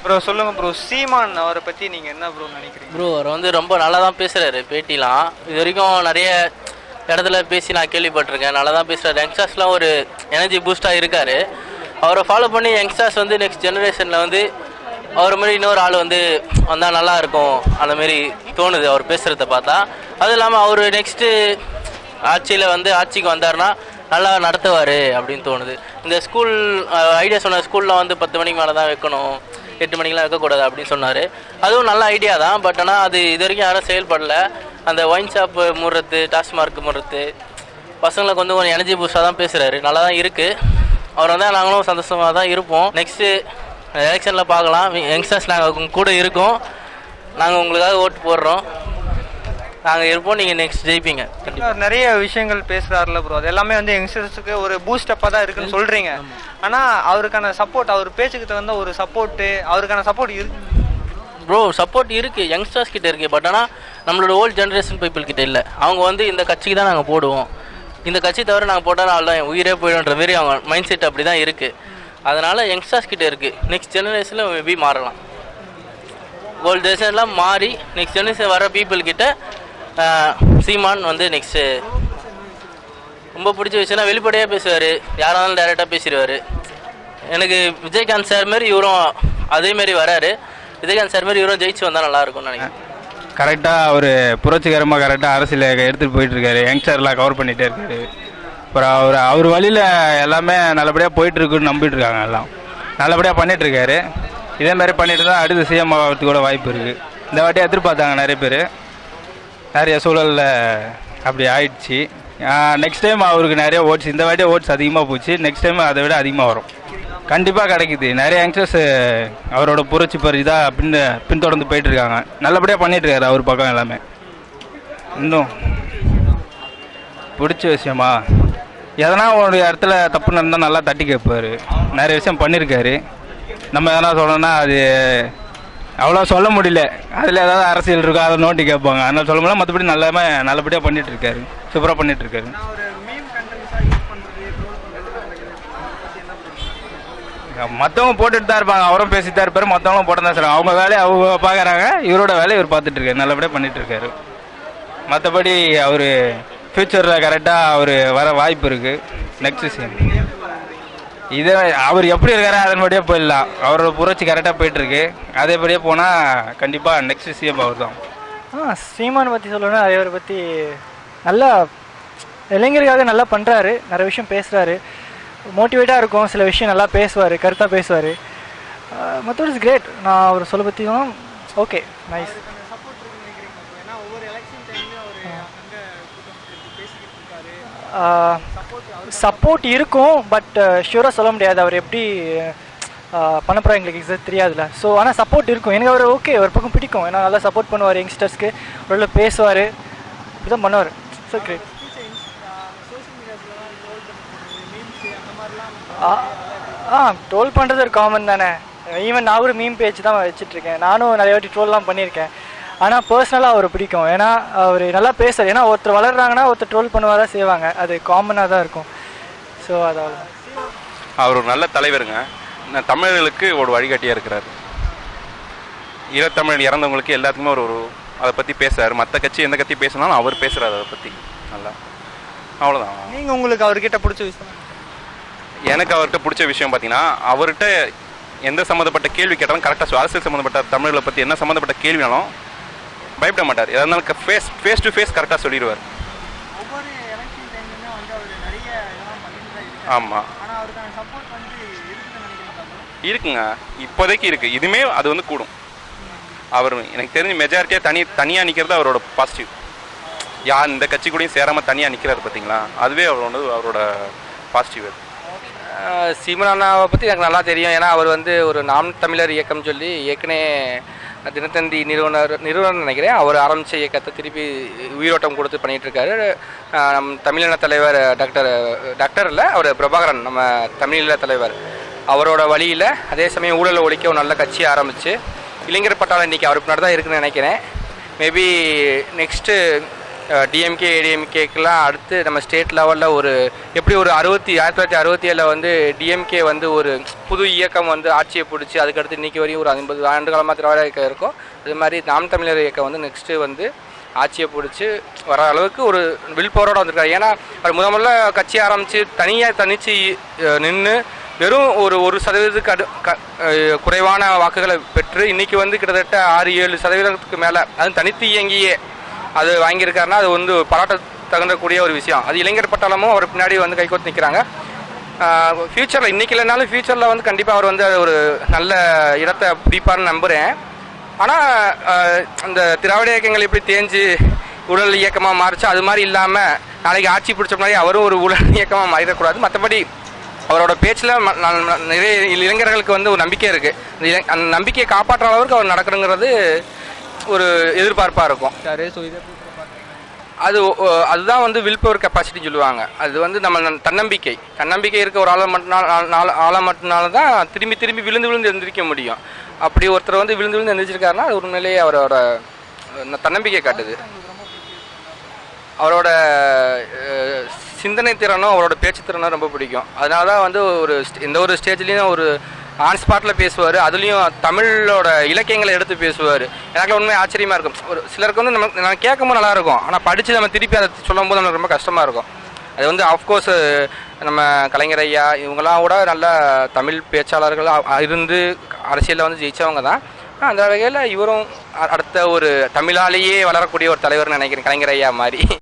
Bro சொல்லுங்கள் bro, சீமான் அவரை பற்றி நீங்கள் என்ன ப்ரோ நினைக்கிறீங்க? ப்ரோ அவர் வந்து ரொம்ப நல்லா தான் பேசுகிறாரு, பேட்டிலாம் இது வரைக்கும் நிறைய இடத்துல பேசி நான் கேள்விப்பட்டிருக்கேன். நல்லா தான் பேசுகிறார். யங்ஸ்டர்ஸ்லாம் ஒரு எனர்ஜி பூஸ்டாக இருக்கார். அவரை ஃபாலோ பண்ணி யங்ஸ்டர்ஸ் வந்து நெக்ஸ்ட் ஜெனரேஷனில் வந்து அவர் மாதிரி இன்னொரு ஆள் வந்து வந்தால் நல்லாயிருக்கும் அந்தமாரி தோணுது அவர் பேசுகிறத பார்த்தா. அதுவும் இல்லாமல் அவர் நெக்ஸ்ட்டு ஆட்சியில் வந்து ஆட்சிக்கு வந்தார்னா நல்லா நடத்துவார் அப்படின்னு தோணுது. இந்த ஸ்கூல் ஐடியா சொன்ன ஸ்கூலில் வந்து 10 மணிக்கு மேலே தான் வைக்கணும், 8 மணிக்கெலாம் வைக்கக்கூடாது அப்படின்னு சொன்னார். அதுவும் நல்ல ஐடியா தான். பட் ஆனால் அது இது வரைக்கும் யாரும் செயல்படலை. அந்த ஒயின் ஷாப்பு மூடுறது, டாஸ்மார்க் மூடுறது, பசங்களுக்கு வந்து கொஞ்சம் எனர்ஜி பூஸ்டாக தான் பேசுகிறாரு. நல்லா தான் இருக்குது. அவர் வந்தால் நாங்களும் சந்தோஷமாக தான் இருப்போம். நெக்ஸ்ட்டு எலெக்ஷனில் பார்க்கலாம். யங்ஸ்டர்ஸ் நாங்கள் கூட இருக்கோம். நாங்கள் உங்களுக்காக ஓட்டு போடுறோம். நாங்கள் இருப்போம், நீங்கள் நெக்ஸ்ட் ஜெயிப்பீங்க. நிறைய விஷயங்கள் பேசுகிறாருல ப்ரோ, அது எல்லாமே வந்து யங்ஸ்டர்ஸுக்கு ஒரு பூஸ்டப்பாக தான் இருக்குன்னு சொல்கிறீங்க. ஆனால் அவருக்கான சப்போர்ட், அவர் பேச்சுக்கு தகுந்த ஒரு சப்போர்ட்டு, அவருக்கான சப்போர்ட் இருக்கு ப்ரோ. சப்போர்ட் இருக்குது, யங்ஸ்டர்ஸ் கிட்டே இருக்குது. பட் ஆனால் நம்மளோட ஓல்டு ஜென்ரேஷன் பீப்புள் கிட்டே இல்லை. அவங்க வந்து இந்த கட்சிக்கு தான் நாங்கள் போடுவோம், இந்த கட்சி தவிர நாங்கள் போட்டால் நாள் தான் உயிரே போயிடும்ன்ற மாரி அவங்க மைண்ட் செட் அப்படி தான் இருக்குது. அதனால் யங்ஸ்டர்ஸ் கிட்டே இருக்குது. நெக்ஸ்ட் ஜெனரேஷனில் மேபி மாறலாம். ஓல்டு ஜெனரேஷன்லாம் மாறி நெக்ஸ்ட் ஜெனரேஷன் வர பீப்புள்கிட்ட சீமான் வந்து நெக்ஸ்ட்டு ரொம்ப பிடிச்ச விஷயம்னா வெளிப்படையாக பேசுவார். யாராக இருந்தாலும் டைரெக்டாக பேசிடுவார். எனக்கு விஜயகாந்த் சார் மாரி இவரும் அதேமாரி வராரு. விஜயகாந்த் சார் மாரி இவரும் ஜெயிச்சு வந்தால் நல்லாயிருக்கும்னு நினைக்கிறேன். கரெக்டாக ஒரு புரட்சிகரமாக கரெக்டாக அரசியல் எடுத்துகிட்டு போயிட்டுருக்காரு. யங்ஸ்டர்லாம் கவர் பண்ணிகிட்டே இருக்காரு. அப்புறம் அவர் வழியில் எல்லாமே நல்லபடியாக போயிட்டுருக்குன்னு நம்பிட்டுருக்காங்க. எல்லாம் நல்லபடியாக பண்ணிகிட்ருக்காரு. இதேமாதிரி பண்ணிட்டு தான் அடுத்து சிஎம் ஆகிறதுக்கு கூட வாய்ப்பு இருக்குது. இந்த வாட்டி எதிர்பார்த்தாங்க நிறைய பேர், நிறைய சூழலில் அப்படி ஆயிடுச்சு. நெக்ஸ்ட் டைம் அவருக்கு நிறைய ஓட்ஸ், இந்த வாட்டி ஓட்ஸ் அதிகமாக போச்சு. நெக்ஸ்ட் டைம் அதை விட அதிகமாக வரும், கண்டிப்பாக கிடைக்குது. நிறைய யங்ஸ்டர்ஸ் அவரோட புரட்சி இதாக பின்தொடர்ந்து போயிட்டுருக்காங்க. நல்லபடியாக பண்ணிகிட்ருக்காரு அவர் பக்கம் எல்லாமே. இன்னும் பிடிச்ச விஷயமா, எதனா ஒரு இடத்துல தப்பு நடந்தால் நல்லா தட்டி கேட்பார். நிறைய விஷயம் பண்ணியிருக்காரு. நம்ம எதனா சொல்லணும்னா அது அவ்வளோ சொல்ல முடியல. அதில் ஏதாவது அரசியல் இருக்கோ அதை நோட்டி கேட்பாங்க. அதனால் சொல்ல முடியல. மற்றபடி நல்லபடியாக பண்ணிகிட்ருக்காரு, சூப்பராக பண்ணிகிட்ருக்காரு. மற்றவங்க போட்டுட்டு தான் இருப்பாங்க, அவரும் பேசிட்டு தான் இருப்பார். மற்றவங்களும் போட்டு தான் சார், அவங்க வேலையை அவங்க பார்க்குறாங்க, இவரோட வேலையை இவர் பார்த்துட்ருக்காரு. நல்லபடியாக பண்ணிகிட்ருக்காரு. மற்றபடி அவர் ஃப்யூச்சரில் கரெக்டாக அவர் வர வாய்ப்பு இருக்குது. நெக்ஸ்ட் சீன் இதே அவர் எப்படி இருக்காரோ அதன்படியே போயிடலாம். அவரோட புரட்சி கரெக்டாக போயிட்டுருக்கு. அதேபடியே போனால் கண்டிப்பாக நெக்ஸ்ட் சிஎம் அவர் தான். சீமானை பற்றி சொல்லணும்னா அவரை பற்றி நல்லா இளைஞருக்காக நல்லா பண்ணுறாரு. நிறைய விஷயம் பேசுகிறாரு, மோட்டிவேட்டாக இருக்கும். சில விஷயம் நல்லா பேசுவார், கருத்தாக பேசுவார். மற்றபடி இஸ் கிரேட். நான் அவர் சொல்ல பற்றியும் ஓகே, நைஸ். சப்போர்ட் இருக்கும், பட் ஷூராக சொல்ல முடியாது. அவர் எப்படி பண்ண போகிறா எங்களுக்கு எக்ஸாக்ட் தெரியாதுல்ல. ஸோ ஆனால் சப்போர்ட் இருக்கும். எனக்கு அவர் ஓகே, ஒரு பக்கம் பிடிக்கும். ஏன்னா நல்லா சப்போர்ட் பண்ணுவார் யங்ஸ்டர்ஸ்க்கு, ஒரு பேசுவார், இப்படிதான் பண்ணுவார். So great. ட்ரோல் பண்ணுறது ஒரு காமன் தானே. ஈவன் நான் ஒரு மீம் பேஜ் தான் வச்சுட்ருக்கேன். நானும் நிறைய வாட்டி ட்ரோல்லாம் பண்ணியிருக்கேன். ஆனால் பர்சனலாக அவர் பிடிக்கும். ஏன்னா அவர் நல்லா பேசுவார். ஏன்னா ஒருத்தர் வளர்றாங்கன்னா ஒருத்தர் ட்ரோல் பண்ணுவாரா செய்வாங்க, அது காமனாக தான் இருக்கும். ஸோ அதாவது அவர் ஒரு நல்ல தலைவருங்க. தமிழர்களுக்கு ஒரு வழிகாட்டியாக இருக்கிறார். ஈழத்தமிழ் இறந்தவங்களுக்கு எல்லாத்துக்குமே ஒரு அதை பற்றி பேசுகிறார். மற்ற கட்சி எந்த கட்சி பேசினாலும் அவர் பேசுகிறார் அதை பற்றி நல்லா. அவ்வளோதான். நீங்கள் உங்களுக்கு அவர்கிட்ட பிடிச்ச விஷயம்? எனக்கு அவர்கிட்ட பிடிச்ச விஷயம் பார்த்தீங்கன்னா, அவர்கிட்ட எந்த சம்மந்தப்பட்ட கேள்வி கேட்டாலும் கரெக்டாக அரசியல் சம்மந்தப்பட்ட தமிழர்களை பற்றி என்ன சம்மந்தப்பட்ட கேள்வினாலும் பயப்பட மாட்டார். எதா இருந்தாலும் ஃபேஸ் டு ஃபேஸ் கரெக்டாக சொல்லிடுவார். ஆமாம் இருக்குங்க, இப்போதைக்கு இருக்குது. இதுவுமே அது வந்து கூடும். அவர் எனக்கு தெரிஞ்ச மெஜாரிட்டியாக தனியாக நிற்கிறது அவரோட பாசிட்டிவ். யார் இந்த கட்சி கூடயும் சேராமல் தனியாக நிற்கிறாரு பார்த்தீங்களா, அதுவே அவரோட பாசிட்டிவ். சீமானாவை பற்றி எனக்கு நல்லா தெரியும். ஏன்னா அவர் வந்து ஒரு நாம் தமிழர் இயக்கம் சொல்லி ஏற்கனவே தினத்தந்தி நிறுவனர் நினைக்கிறேன், அவர் ஆரம்பித்த இயக்கத்தை திருப்பி உயிரோட்டம் கொடுத்து பண்ணிகிட்ருக்காரு. நம் தமிழின தலைவர் டாக்டர் இல்லை, அவர் பிரபாகரன், நம்ம தமிழின தலைவர், அவரோட வழியில் அதே சமயம் ஊழலை ஒழிக்க ஒரு நல்ல கட்சியை ஆரம்பித்து இளைஞர் பட்டாளம் இன்றைக்கி அவர் பின்னாடி தான் இருக்குதுன்னு நினைக்கிறேன். மேபி நெக்ஸ்ட்டு டிஎம்கே ஏடிஎம்கேக்கெலாம் அடுத்து நம்ம ஸ்டேட் லெவலில் ஒரு எப்படி ஒரு 1967 வந்து டிஎம்கே வந்து ஒரு புது இயக்கம் வந்து ஆட்சியை பிடிச்சி அதுக்கடுத்து இன்றைக்கி வரையும் ஒரு 50 ஆண்டு காலமாக திராவிட இயக்கம் இருக்கும். அது மாதிரி நாம் தமிழர் இயக்கம் வந்து நெக்ஸ்ட்டு வந்து ஆட்சியை பிடிச்சி வர அளவுக்கு ஒரு வில் பவரோட வந்திருக்காரு. ஏன்னா அவர் முதல்ல கட்சி ஆரம்பித்து தனித்து நின்று வெறும் ஒரு 1% குறைவான வாக்குகளை பெற்று இன்றைக்கி வந்து கிட்டத்தட்ட 6-7% மேலே அது தனித்து இயங்கியே அது வாங்கியிருக்காருன்னா அது வந்து பாராட்ட தகுந்தக்கூடிய ஒரு விஷயம். அது இளைஞர் பட்டாளமும் அவர் பின்னாடி வந்து கைகோர்த்து நிற்கிறாங்க. ஃப்யூச்சரில் இன்றைக்கி இல்லைனாலும் ஃப்யூச்சரில் வந்து கண்டிப்பாக அவர் வந்து ஒரு நல்ல இடத்தை பிடிப்பார்னு நம்புகிறேன். ஆனால் அந்த திராவிட இயக்கங்கள் எப்படி தேஞ்சு உடல் இயக்கமாக மாறிச்சோ அது மாதிரி இல்லாமல் நாளைக்கு ஆட்சி பிடிச்ச முன்னாடி அவரும் ஒரு உடல் இயக்கமாக மாறிடக்கூடாது. மற்றபடி அவரோட பேச்சில் நிறைய இளைஞர்களுக்கு வந்து ஒரு நம்பிக்கை இருக்குது. அந்த நம்பிக்கையை காப்பாற்றுற அளவுக்கு அவர் நடக்கணுங்கிறது ஒரு எதிர்பார்ப்பாக இருக்கும். அதுதான் வந்து வில் பவர் கெப்பாசிட்டின்னு சொல்லுவாங்க. அது வந்து நம்ம தன்னம்பிக்கை இருக்க ஒரு ஆளை மட்டும்னால தான் திரும்பி விழுந்து எந்திரிக்க முடியும். அப்படி ஒருத்தர் வந்து விழுந்து எந்திரிச்சிருக்காருன்னா அது உண்மையிலேயே அவரோட தன்னம்பிக்கை காட்டுது. அவரோட சிந்தனை திறனும் அவரோட பேச்சு திறனும் ரொம்ப பிடிக்கும். அதனால தான் வந்து எந்த ஒரு ஸ்டேஜ்லேயும் ஒரு ஆன் ஸ்பாட்டில் பேசுவார். அதுலேயும் தமிழோட இலக்கியங்களை எடுத்து பேசுவார். எனக்கு உண்மை ஆச்சரியமாக இருக்கும். ஒரு சிலருக்கு வந்து நம்ம கேட்கும்போது நல்லாயிருக்கும், ஆனால் படித்து நம்ம திருப்பி அதை சொல்லும்போது நமக்கு ரொம்ப கஷ்டமாக இருக்கும். அது வந்து ஆஃப்கோர்ஸ் நம்ம கலைஞர் ஐயா இவங்கெல்லாம் கூட நல்ல தமிழ் பேச்சாளர்கள் இருந்து அரசியலில் வந்து ஜெயித்தவங்க தான். அந்த வகையில் இவரும் அடுத்த ஒரு தமிழாலேயே வளரக்கூடிய ஒரு தலைவர்னு நினைக்கிறேன், கலைஞர் ஐயா மாதிரி.